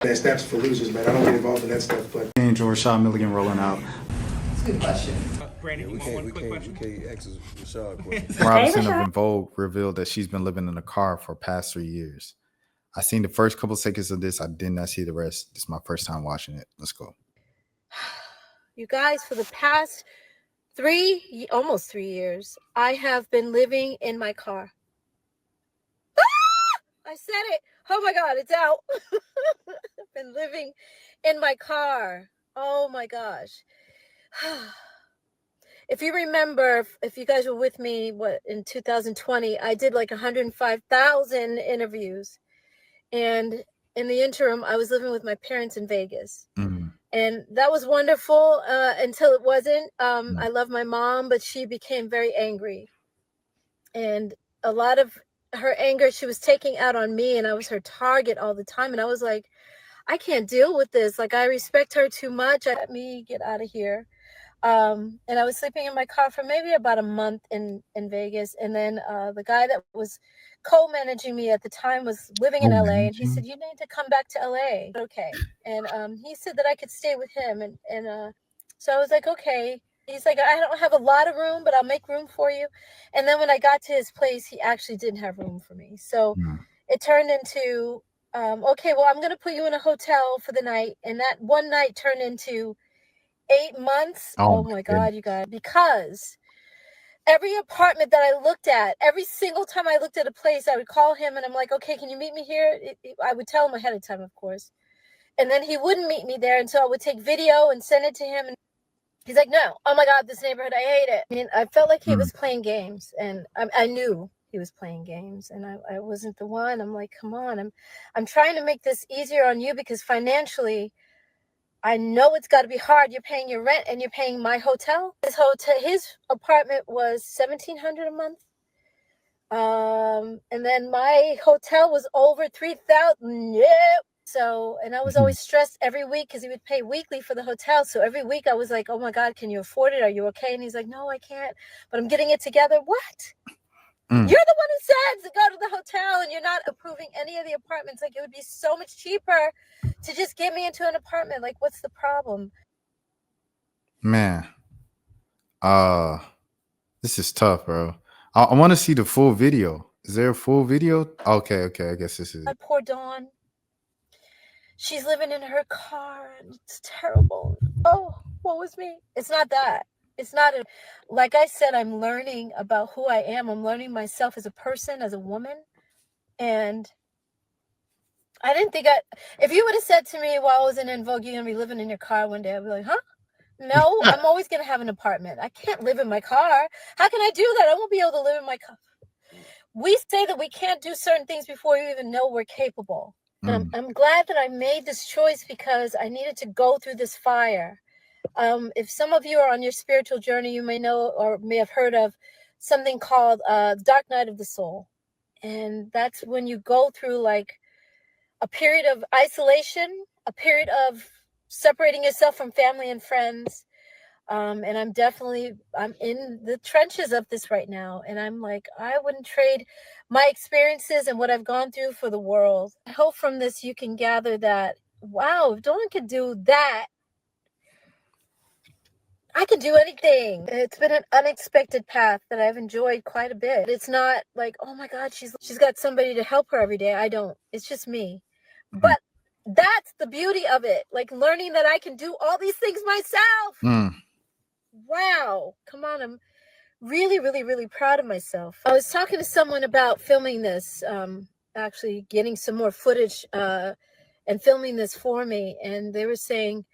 That steps for losers, man. I don't get involved in that stuff, but Angel Rashad Milligan rolling out. That's a good question. Brandon, We you want one can't, quick question? we can't ask Rashad a question. Robinson of Vogue revealed that she's been living in a car for past 3 years. I seen the first couple seconds of this. I did not see the rest. This is my first time watching it. Let's go. You guys, for the past almost 3 years, I have been living in my car. I said it. Oh my God, it's out. I've been living in my car. Oh my gosh. If you remember, if you guys were with me, in 2020, I did like 105,000 interviews. And in the interim, I was living with my parents in Vegas. Mm. And that was wonderful until it wasn't. I love my mom, but she became very angry. And a lot of her anger, she was taking out on me, and I was her target all the time. And I was like, I can't deal with this. Like, I respect her too much. Let me get out of here. And I was sleeping in my car for maybe about a month in Vegas. And then the guy that was co-managing me at the time was living in LA. And he said, you need to come back to LA. Okay. And he said that I could stay with him. And so I was like, okay. He's like, I don't have a lot of room, but I'll make room for you. And then when I got to his place, he actually didn't have room for me. So it turned into, okay, well, I'm going to put you in a hotel for the night. And that one night turned into 8 months. Oh my God, you guys, because every apartment that I looked at, every single time I looked at a place, I would call him and I'm like, okay, can you meet me here? I would tell him ahead of time, of course. And then he wouldn't meet me there until I would take video and send it to him. And he's like, no, oh my God, this neighborhood, I hate it. I mean, I felt like he was playing games, and I knew he was playing games, and I wasn't the one. I'm like, come on, I'm trying to make this easier on you because financially, I know it's got to be hard. You're paying your rent and you're paying my hotel. His apartment was $1,700 a month. And then my hotel was over $3,000. Yep. So, and I was always stressed every week because he would pay weekly for the hotel. So every week I was like, oh my God, can you afford it? Are you okay? And he's like, no, I can't, but I'm getting it together. What? You're the one who said to go to the hotel, and you're not approving any of the apartments. Like, it would be so much cheaper to just get me into an apartment. Like, what's the problem? Man, this is tough, bro. I want to see the full video. Is there a full video? Okay. I guess this is it. Poor Dawn. She's living in her car, and it's terrible. Oh, what was me? It's not that. It's not like I said, I'm learning about who I am. I'm learning myself as a person, as a woman. And I didn't think if you would have said to me while I was in Vogue, you're going to be living in your car one day, I'd be like, huh? No, I'm always going to have an apartment. I can't live in my car. How can I do that? I won't be able to live in my car. We say that we can't do certain things before you even know we're capable. And I'm glad that I made this choice because I needed to go through this fire. If some of you are on your spiritual journey, you may know or may have heard of something called Dark Night of the Soul. And that's when you go through like a period of isolation, a period of separating yourself from family and friends. And I'm in the trenches of this right now. And I'm like, I wouldn't trade my experiences and what I've gone through for the world. I hope from this you can gather that, wow, if Dawn could do that, I can do anything. It's been an unexpected path that I've enjoyed quite a bit. It's not like, oh my God, she's got somebody to help her every day. I don't. It's just me. But that's the beauty of it. Like learning that I can do all these things myself. Wow. Come on. I'm really, really, really proud of myself. I was talking to someone about filming this, actually getting some more footage and filming this for me. And they were saying,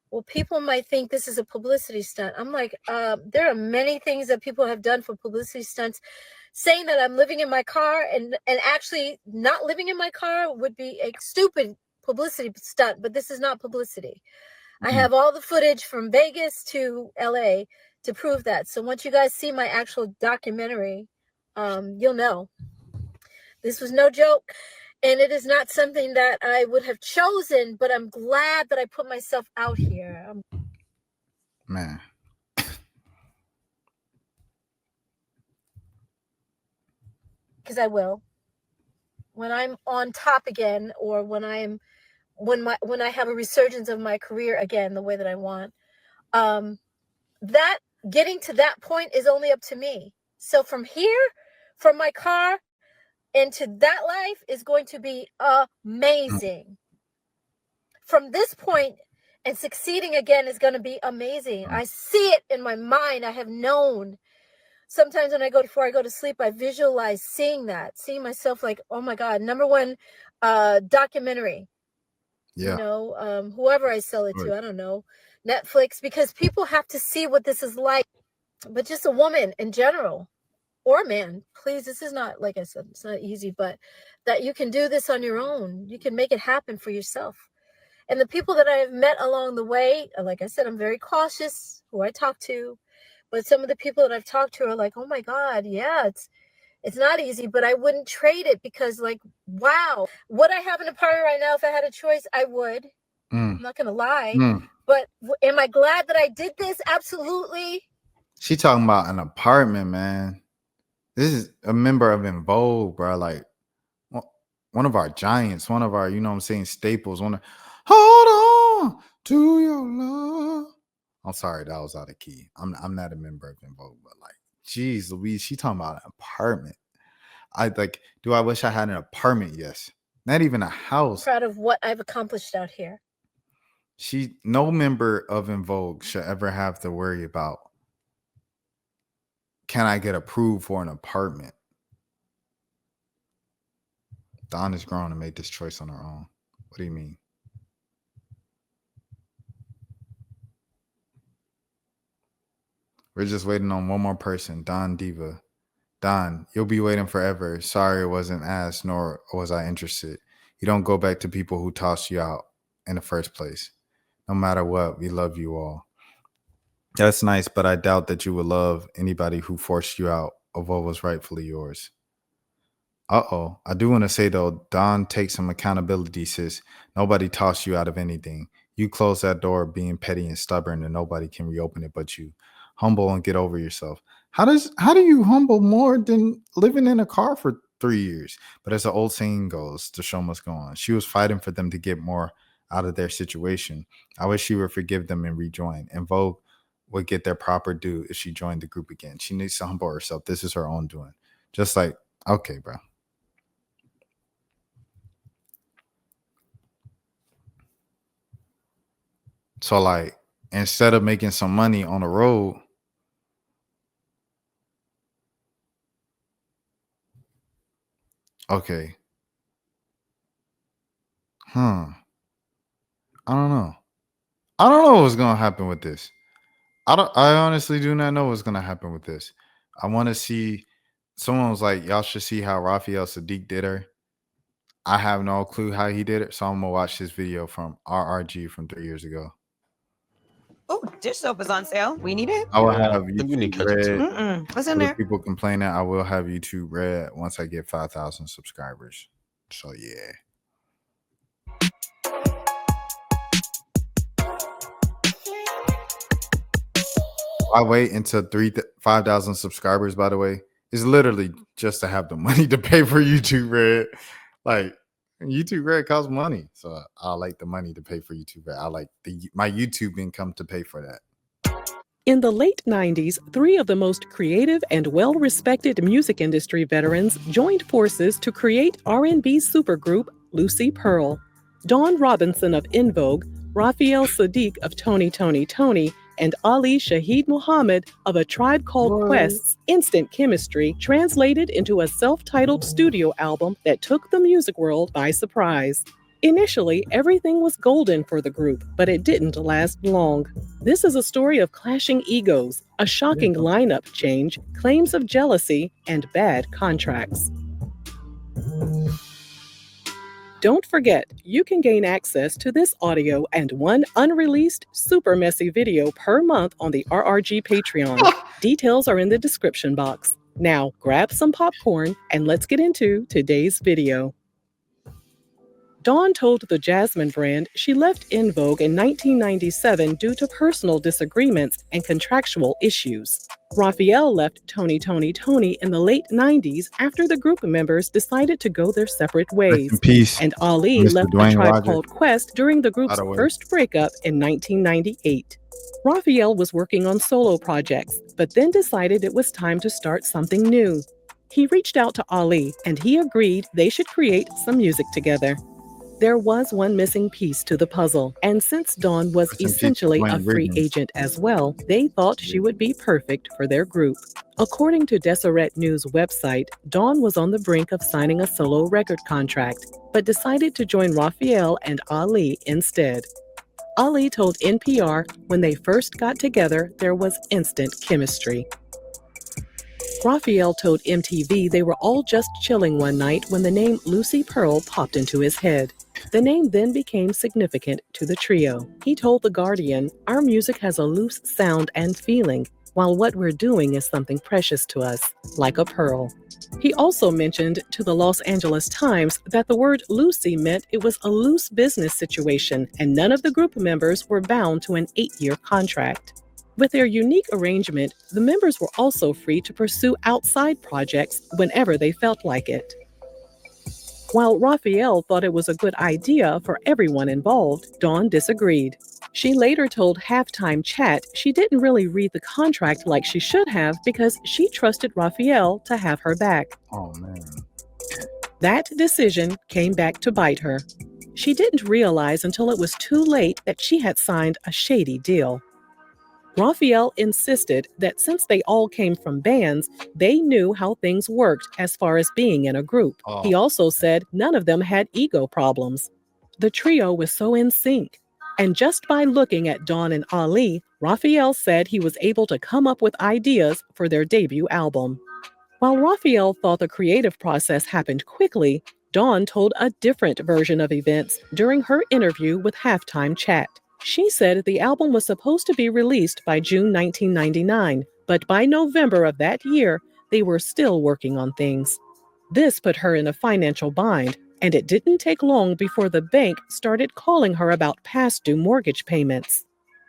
well, people might think this is a publicity stunt. I'm like, there are many things that people have done for publicity stunts. Saying that I'm living in my car and actually not living in my car would be a stupid publicity stunt, but this is not publicity. I have all the footage from Vegas to LA to prove that. So once you guys see my actual documentary, you'll know. This was no joke. And it is not something that I would have chosen, but I'm glad that I put myself out here. Man. Because I will. When I'm on top again, or when I'm when I have a resurgence of my career again, the way that I want, that getting to that point is only up to me. So from here, from my car into that life is going to be amazing. From this point and succeeding again is going to be amazing. I see it in my mind. I have known. Sometimes when before I go to sleep, I visualize seeing myself like, oh my God, #1 documentary. Yeah. You know, whoever I sell it to, I don't know, Netflix, because people have to see what this is like. But just a woman in general, or man, please, this is not, like I said, it's not easy, but that you can do this on your own. You can make it happen for yourself. And the people that I have met along the way, like I said, I'm very cautious who I talk to, but some of the people that I've talked to are like, oh my God, yeah, it's not easy, but I wouldn't trade it because, like, wow, would I have an apartment right now if I had a choice? I would. I'm not going to lie. But am I glad that I did this? Absolutely. She talking about an apartment, man. This is a member of In Vogue, bro. Like one of our giants, one of our, you know what I'm saying, staples. Hold on to your love. I'm sorry, that was out of key. I'm not a member of In Vogue, but like, geez, Louise, she talking about an apartment. Do I wish I had an apartment? Yes. Not even a house. Proud of what I've accomplished out here. No member of In Vogue should ever have to worry about, can I get approved for an apartment? Dawn is grown and made this choice on her own. What do you mean? We're just waiting on one more person, Don Diva. Don, you'll be waiting forever. Sorry it wasn't asked, nor was I interested. You don't go back to people who tossed you out in the first place. No matter what, we love you all. That's nice, but I doubt that you would love anybody who forced you out of what was rightfully yours. Uh-oh. I do want to say, though, Don, take some accountability, sis. Nobody tossed you out of anything. You closed that door being petty and stubborn, and nobody can reopen it but you. Humble and get over yourself. How do you humble more than living in a car for 3 years? But as the old saying goes, the show must go on. She was fighting for them to get more out of their situation. I wish she would forgive them and rejoin. And Vogue would get their proper due if she joined the group again. She needs to humble herself. This is her own doing. Just like, okay, bro. So, like, instead of making some money on the road, okay. I don't know. I don't know what's gonna happen with this. I honestly do not know what's gonna happen with this. I want to see. Someone was like, y'all should see how Raphael Sadiq did her. I have no clue how he did it, so I'm gonna watch this video from RRG from 3 years ago. Oh, dish soap is on sale. We need it. I will have think we need YouTube ketchup red. What's in For the there? people complaining, I will have YouTube red once I get 5,000 subscribers. So yeah. I wait until 5,000 subscribers, by the way, is literally just to have the money to pay for YouTube Red. Like, YouTube Red costs money. So I like the money to pay for YouTube Red. I like my YouTube income to pay for that. In the late 90s, 3 of the most creative and well-respected music industry veterans joined forces to create R&B supergroup Lucy Pearl. Dawn Robinson of In Vogue, Raphael Sadiq of Tony Tony Tony, and Ali Shaheed Muhammad of A Tribe Called Quest's Instant Chemistry translated into a self-titled studio album that took the music world by surprise. Initially, everything was golden for the group, but it didn't last long. This is a story of clashing egos, a shocking lineup change, claims of jealousy, and bad contracts. Don't forget, you can gain access to this audio and one unreleased, super messy video per month on the RRG Patreon. Details are in the description box. Now, grab some popcorn and let's get into today's video. Dawn told the Jasmine brand she left In Vogue in 1997 due to personal disagreements and contractual issues. Raphael left Tony in the late 90s after the group members decided to go their separate Rest ways. in peace, And Ali Mr. left A Dwayne Tribe Rogers. Called Quest during the group's By the way. first breakup in 1998. Raphael was working on solo projects, but then decided it was time to start something new. He reached out to Ali, and he agreed they should create some music together. There was one missing piece to the puzzle, and since Dawn was Rest in peace, essentially a Dwayne free Riggins. agent as well, they thought she would be perfect for their group. According to Deseret News website, Dawn was on the brink of signing a solo record contract, but decided to join Raphael and Ali instead. Ali told NPR when they first got together, there was instant chemistry. Raphael told MTV they were all just chilling one night when the name Lucy Pearl popped into his head. The name then became significant to the trio. He told The Guardian, "Our music has a loose sound and feeling, while what we're doing is something precious to us, like a pearl." He also mentioned to the Los Angeles Times that the word Lucy meant it was a loose business situation and none of the group members were bound to an 8-year contract. With their unique arrangement, the members were also free to pursue outside projects whenever they felt like it. While Raphael thought it was a good idea for everyone involved, Dawn disagreed. She later told Halftime Chat she didn't really read the contract like she should have because she trusted Raphael to have her back. Oh, man. That decision came back to bite her. She didn't realize until it was too late that she had signed a shady deal. Raphael insisted that since they all came from bands, they knew how things worked as far as being in a group. Oh. He also said none of them had ego problems. The trio was so in sync. And just by looking at Dawn and Ali, Raphael said he was able to come up with ideas for their debut album. While Raphael thought the creative process happened quickly, Dawn told a different version of events during her interview with Halftime Chat. She said the album was supposed to be released by June 1999, but by November of that year, they were still working on things. This put her in a financial bind, and it didn't take long before the bank started calling her about past due mortgage payments.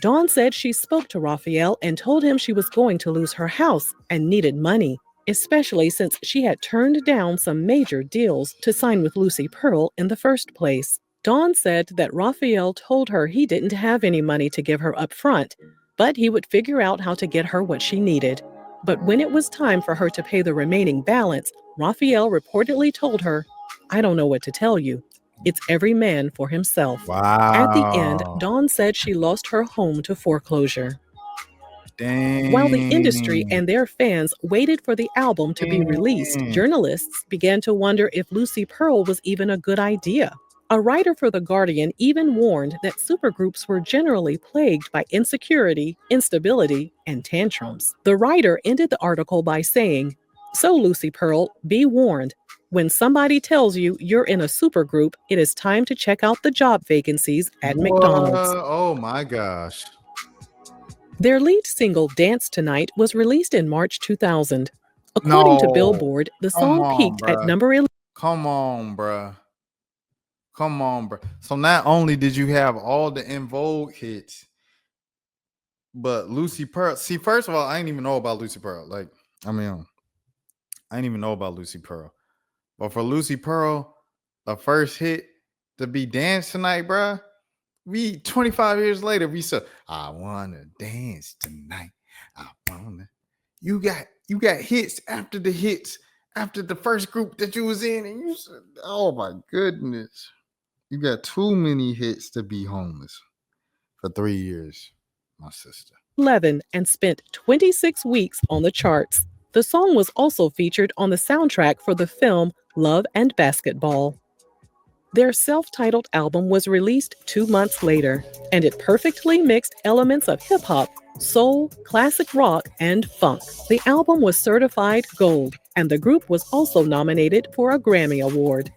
Dawn said she spoke to Raphael and told him she was going to lose her house and needed money, especially since she had turned down some major deals to sign with Lucy Pearl in the first place. Dawn said that Raphael told her he didn't have any money to give her up front, but he would figure out how to get her what she needed. But when it was time for her to pay the remaining balance, Raphael reportedly told her, "I don't know what to tell you. It's every man for himself." Wow. At the end, Dawn said she lost her home to foreclosure. Dang. While the industry and their fans waited for the album to be released, journalists began to wonder if Lucy Pearl was even a good idea. A writer for The Guardian even warned that supergroups were generally plagued by insecurity, instability, and tantrums. The writer ended the article by saying, "So Lucy Pearl, be warned. When somebody tells you you're in a supergroup, it is time to check out the job vacancies at McDonald's." Oh my gosh. Their lead single, Dance Tonight, was released in March 2000. According to No. Billboard, the Come song on, peaked at bruh. number 11. Come on, bruh. Come on, bruh. So not only did you have all the In Vogue hits, but Lucy Pearl. See, first of all, I didn't even know about Lucy Pearl. I didn't even know about Lucy Pearl. But for Lucy Pearl, the first hit to be Dance Tonight, bruh. We 25 years later, we said, "I wanna dance tonight. I wanna." You got hits after the hits after the first group that you was in, and you said, "Oh my goodness, you got too many hits to be homeless for 3 years, my sister." 11 and spent 26 weeks on the charts. The song was also featured on the soundtrack for the film Love and Basketball. Their self-titled album was released 2 months later, and it perfectly mixed elements of hip-hop, soul, classic rock, and funk. The album was certified gold, and the group was also nominated for a Grammy Award.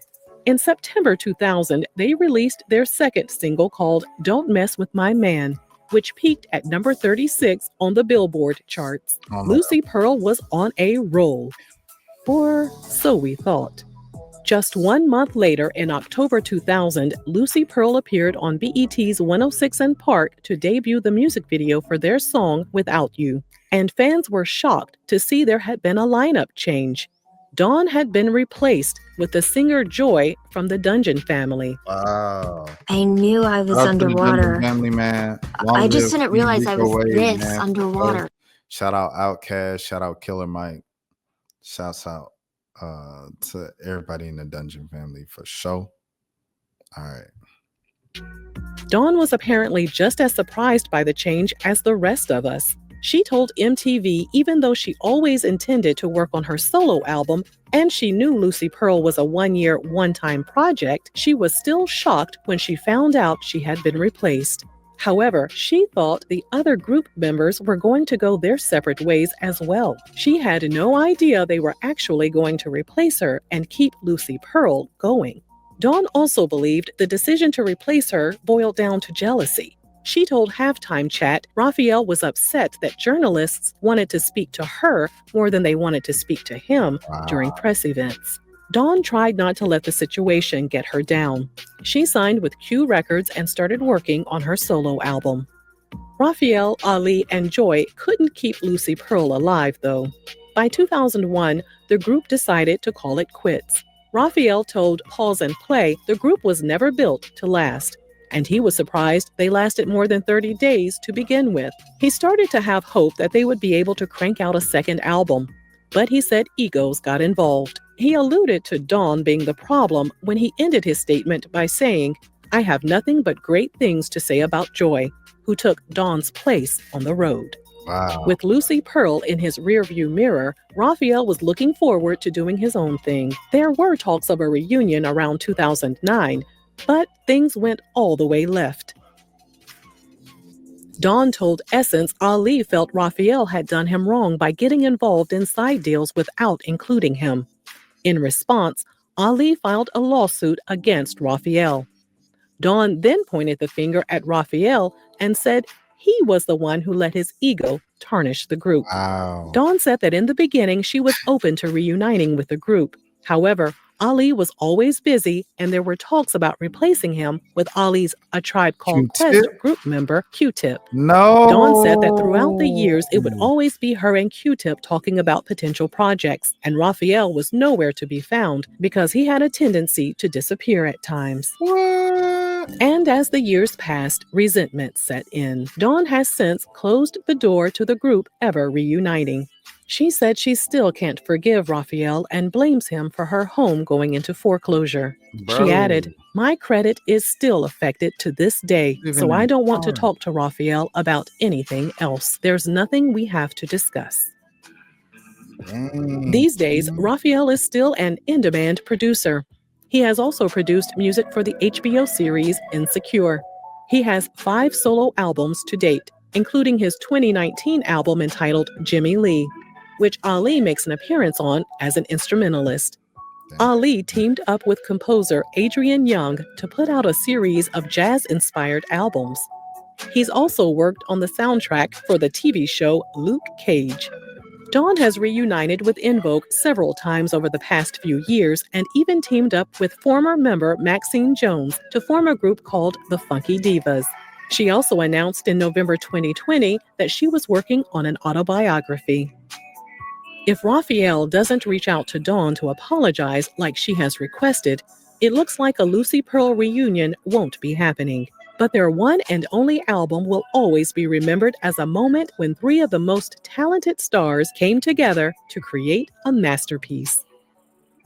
In September 2000, they released their second single called Don't Mess With My Man, which peaked at number 36 on the Billboard charts. Oh, no. Lucy Pearl was on a roll. Or so we thought. Just 1 month later, in October 2000, Lucy Pearl appeared on BET's 106 & Park to debut the music video for their song Without You. and fans were shocked to see there had been a lineup change. Dawn had been replaced with the singer Joy from the Dungeon family. Wow. I knew I was Shout out to the Dungeon underwater. family, man. I Long just live didn't realize I was Enrico Wade, this man. underwater. Shout out Outkast. Shout out Killer Mike. Shouts out to everybody in the Dungeon family for sure. All right. Dawn was apparently just as surprised by the change as the rest of us. She told MTV even though she always intended to work on her solo album and she knew Lucy Pearl was a one-year, one-time project, she was still shocked when she found out she had been replaced. However, she thought the other group members were going to go their separate ways as well. She had no idea they were actually going to replace her and keep Lucy Pearl going. Dawn also believed the decision to replace her boiled down to jealousy. She told Halftime Chat Raphael was upset that journalists wanted to speak to her more than they wanted to speak to him during press events. Dawn tried not to let the situation get her down. She signed with Q Records and started working on her solo album. Raphael, Ali, and Joy couldn't keep Lucy Pearl alive, though. By 2001, the group decided to call it quits. Raphael told Pause and Play the group was never built to last, and he was surprised they lasted more than 30 days to begin with. He started to have hope that they would be able to crank out a second album, but he said egos got involved. He alluded to Dawn being the problem when he ended his statement by saying, "I have nothing but great things to say about Joy, who took Dawn's place on the road." Wow. With Lucy Pearl in his rearview mirror, Raphael was looking forward to doing his own thing. There were talks of a reunion around 2009, but things went all the way left. Dawn told Essence Ali felt Raphael had done him wrong by getting involved in side deals without including him. In response, Ali filed a lawsuit against Raphael. Dawn then pointed the finger at Raphael and said he was the one who let his ego tarnish the group. Wow. Dawn said that in the beginning she was open to reuniting with the group. However, Ali was always busy, and there were talks about replacing him with Ali's A Tribe Called Quest Q-Tip? group member, Q-Tip. No. Dawn said that throughout the years, it would always be her and Q-Tip talking about potential projects, and Raphael was nowhere to be found because he had a tendency to disappear at times. What? And as the years passed, resentment set in. Dawn has since closed the door to the group ever reuniting. She said she still can't forgive Raphael and blames him for her home going into foreclosure. Bro. She added, "My credit is still affected to this day, so I don't want to talk to Raphael about anything else. There's nothing we have to discuss." These days, Raphael is still an in-demand producer. He has also produced music for the HBO series Insecure. He has 5 solo albums to date, including his 2019 album entitled Jimmy Lee, which Ali makes an appearance on as an instrumentalist. Ali teamed up with composer Adrian Young to put out a series of jazz-inspired albums. He's also worked on the soundtrack for the TV show Luke Cage. Dawn has reunited with Vogue several times over the past few years and even teamed up with former member Maxine Jones to form a group called the Funky Divas. She also announced in November 2020 that she was working on an autobiography. If Raphael doesn't reach out to Dawn to apologize like she has requested, it looks like a Lucy Pearl reunion won't be happening. But their one and only album will always be remembered as a moment when 3 of the most talented stars came together to create a masterpiece.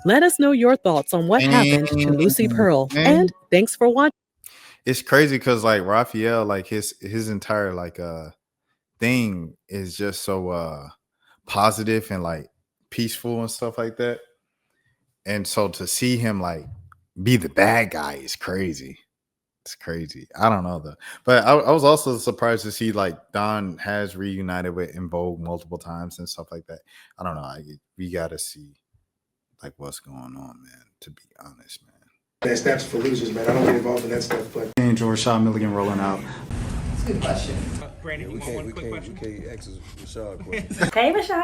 Let us know your thoughts on what happened to Lucy Pearl. And thanks for watching. It's crazy because like Raphael, like his entire like thing is just so positive and like peaceful and stuff like that. And so to see him like be the bad guy is crazy. It's crazy. I don't know though. But I was also surprised to see like Dawn has reunited with Vogue multiple times and stuff like that. I don't know. We gotta see like what's going on, man, to be honest, man. That's steps for losers, man. I don't get involved in that stuff, but Angel Rashad Milligan rolling out. We can't ask Rashad a question. Hey, Rashad.